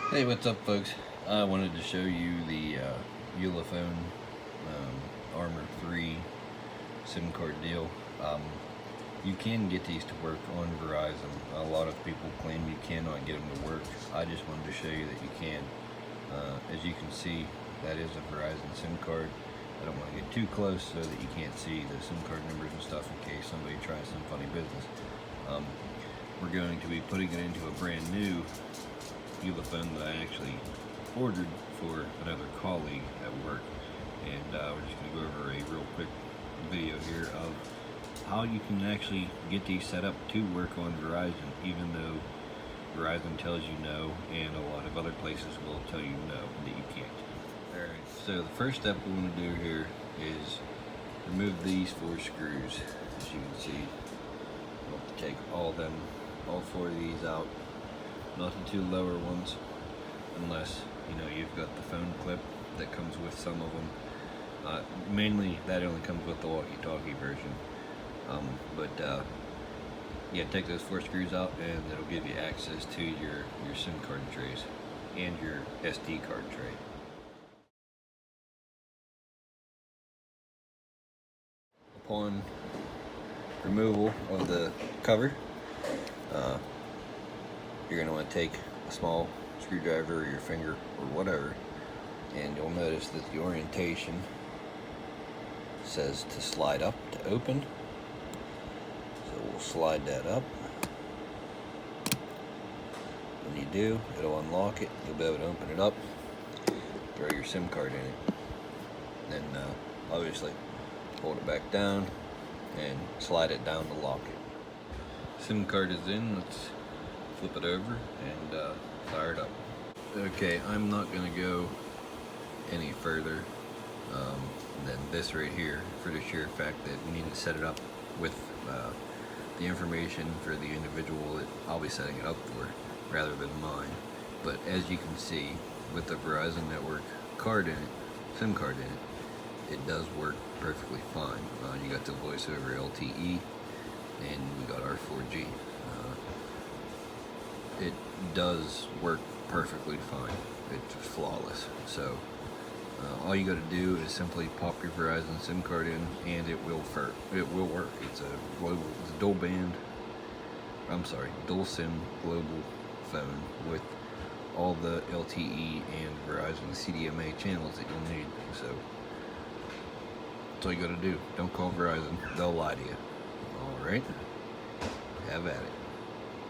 Hey, what's up, folks? I wanted to show you the Ulephone Armor 3 SIM card deal. You can get these to work on Verizon. A lot of people claim you cannot get them to work. I just wanted to show you that you can. As you can see, that is a Verizon SIM card. I don't want to get too close so that you can't see the SIM card numbers and stuff in case somebody tries some funny business. We're going to be putting it into a brand new Ulephone that I actually ordered for another colleague at work, and we're just going to go over a real quick video here of how you can actually get these set up to work on Verizon, even though Verizon tells you no, and a lot of other places will tell you no, that you can't. Alright, so the first step we want to do here is remove these 4 screws. As you can see, we'll have to take all 4 of these out. Not the 2 lower ones, unless you've got the phone clip that comes with some of them. Mainly that only comes with the walkie-talkie version. Yeah, take those 4 screws out and it'll give you access to your SIM card trays and your SD card tray. Upon removal of the cover, you're going to want to take a small screwdriver or your finger or whatever, and you'll notice that the orientation says to slide up to open. So we'll slide that up. When you do, it'll unlock it. You'll be able to open it up, throw your SIM card in it. Then obviously hold it back down and slide it down to lock it. SIM card is in. Let's flip it over and fire it up. Okay, I'm not going to go any further than this right here, for the sheer fact that we need to set it up with the information for the individual that I'll be setting it up for, rather than mine. But as you can see, with the Verizon network card in it, SIM card in it, it does work perfectly fine. You got the voice over LTE, and we got our 4G. It does work perfectly fine. It's flawless. So all you got to do is simply pop your Verizon SIM card in, and it will work. It's a dual SIM global phone with all the LTE and Verizon CDMA channels that you'll need. So that's all you got to do. Don't call Verizon; they'll lie to you. All right, have at it.